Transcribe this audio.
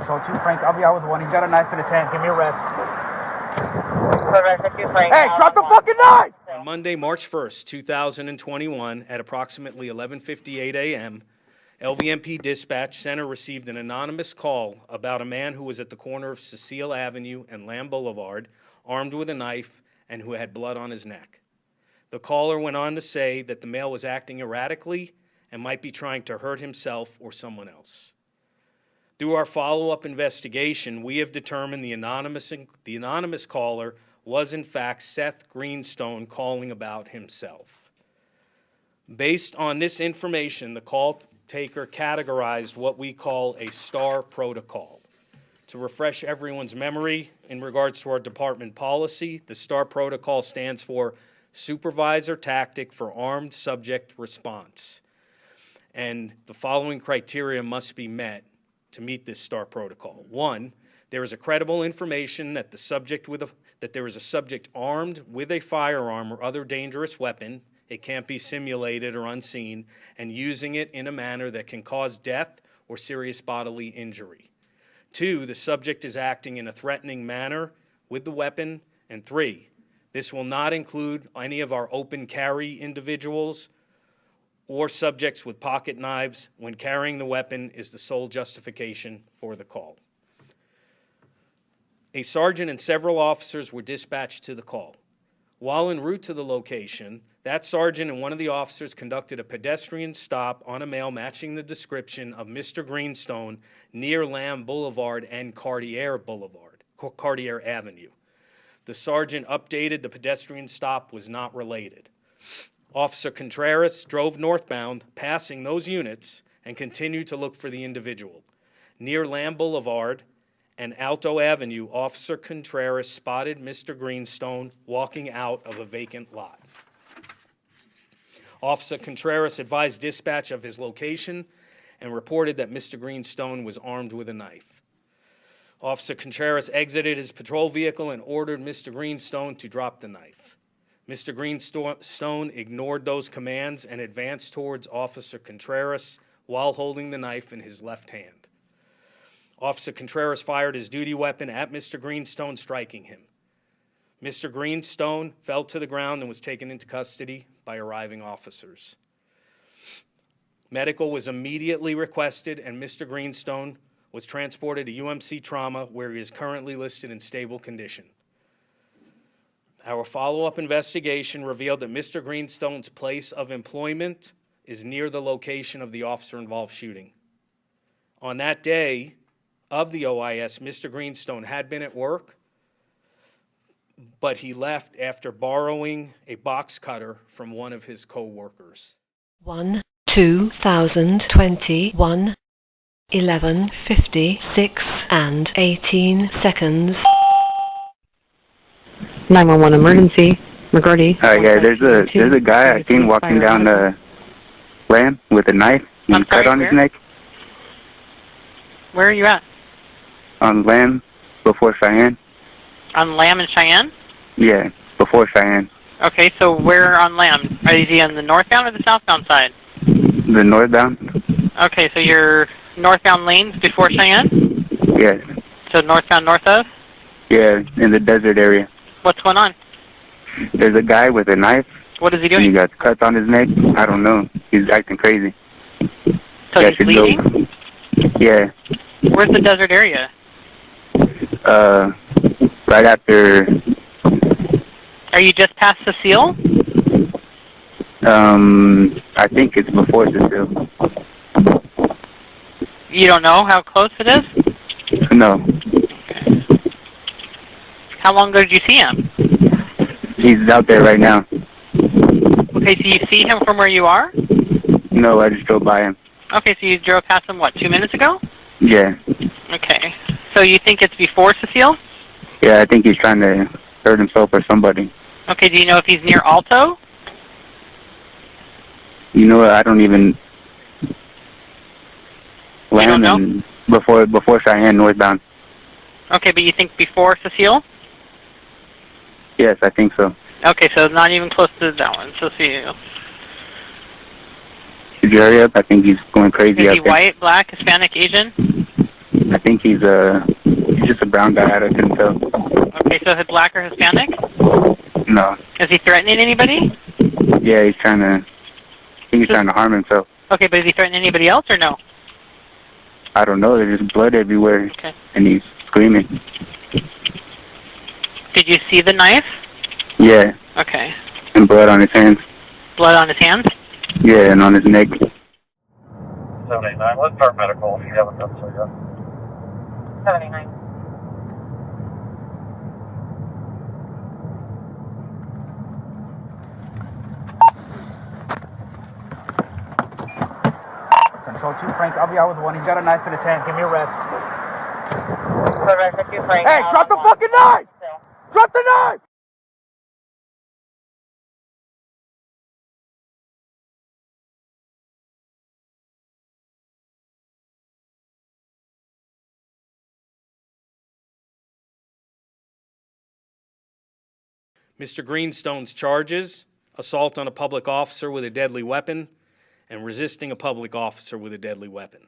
So 2 Frank, I'll be out with 1. He's got a knife in his hand. Give me a red. Hey, drop the fucking knife! On Monday, March 1st, 2021, at approximately 11:58 a.m., LVMPD Dispatch Center received an anonymous call about a man who was at the corner of Cecile Avenue and Lamb Boulevard, armed with a knife and who had blood on his neck. The caller went on to say that the male was acting erratically and might be trying to hurt himself or someone else. Through our follow-up investigation, we have determined the anonymous caller was in fact Seth Greenstone calling about himself. Based on this information, the call taker categorized what we call a STAR protocol. To refresh everyone's memory in regards to our department policy, the STAR protocol stands for Supervisor Tactic for Armed Subject Response. And the following criteria must be met to meet this STAR protocol. 1, there is a credible information that there is a subject armed with a firearm or other dangerous weapon. It can't be simulated or unseen, and using it in a manner that can cause death or serious bodily injury. 2, the subject is acting in a threatening manner with the weapon. And 3, this will not include any of our open carry individuals or subjects with pocket knives when carrying the weapon is the sole justification for the call. A sergeant and several officers were dispatched to the call. While en route to the location, that sergeant and one of the officers conducted a pedestrian stop on a male matching the description of Mr. Greenstone near Lamb Boulevard and Cartier Avenue. The sergeant updated the pedestrian stop was not related. Officer Contreras drove northbound, passing those units, and continued to look for the individual. Near Lamb Boulevard and Alto Avenue, Officer Contreras spotted Mr. Greenstone walking out of a vacant lot. Officer Contreras advised dispatch of his location and reported that Mr. Greenstone was armed with a knife. Officer Contreras exited his patrol vehicle and ordered Mr. Greenstone to drop the knife. Mr. Greenstone ignored those commands and advanced towards Officer Contreras while holding the knife in his left hand. Officer Contreras fired his duty weapon at Mr. Greenstone, striking him. Mr. Greenstone fell to the ground and was taken into custody by arriving officers. Medical was immediately requested, and Mr. Greenstone was transported to UMC Trauma, where he is currently listed in stable condition. Our follow-up investigation revealed that Mr. Greenstone's place of employment is near the location of the officer-involved shooting. On that day of the OIS, Mr. Greenstone had been at work, but he left after borrowing a box cutter from one of his co-workers. 1/2021, 11:56 and 18 seconds. 911 emergency. McGarty. Yeah, there's a guy I seen walking down the Lamb with a knife and cut on his neck. Where are you at? On Lamb, before Cheyenne. On Lamb and Cheyenne? Yeah, before Cheyenne. Okay, so where on Lamb? Is he on the northbound or the southbound side? The northbound. Okay, so you're northbound lanes before Cheyenne? Yes. So northbound north of? Yeah, in the desert area. What's going on? There's a guy with a knife. What is he doing? And he got cuts on his neck. I don't know. He's acting crazy. So he's bleeding? Yeah. Where's the desert area? Right after. Are you just past Cecile? I think it's before Cecile. You don't know how close it is? No. How long ago did you see him? He's out there right now. Okay, so you see him from where you are? No, I just drove by him. Okay, so you drove past him, what, 2 minutes ago? Yeah. Okay. So you think it's before Cecile? Yeah, I think he's trying to hurt himself or somebody. Okay, do you know if he's near Alto? You know what, I don't even... You don't know? Before Cheyenne, northbound. Okay, but you think before Cecile? Yes, I think so. Okay, so not even close to that one, Cecile. Could you hurry up? I think he's going crazy Is out he there. white, black, Hispanic, Asian? I think he's just a brown guy. I couldn't tell. Okay, so is it black or Hispanic? No. Is he threatening anybody? Yeah, he's trying to. I think he's trying to harm himself. Okay, but is he threatening anybody else or no? I don't know. There's just blood everywhere, Okay. and he's screaming. Did you see the knife? Yeah, Okay. and blood on his hands. Blood on his hands? Yeah, and on his neck. 789, let's start medical if you haven't done so yet. 79. Control 2, Frank, I'll be out with one. He's got a knife in his hand. Give me a rep. Hey, drop the fucking knife! Drop the knife! Mr. Greenstone's charges: assault on a public officer with a deadly weapon and resisting a public officer with a deadly weapon.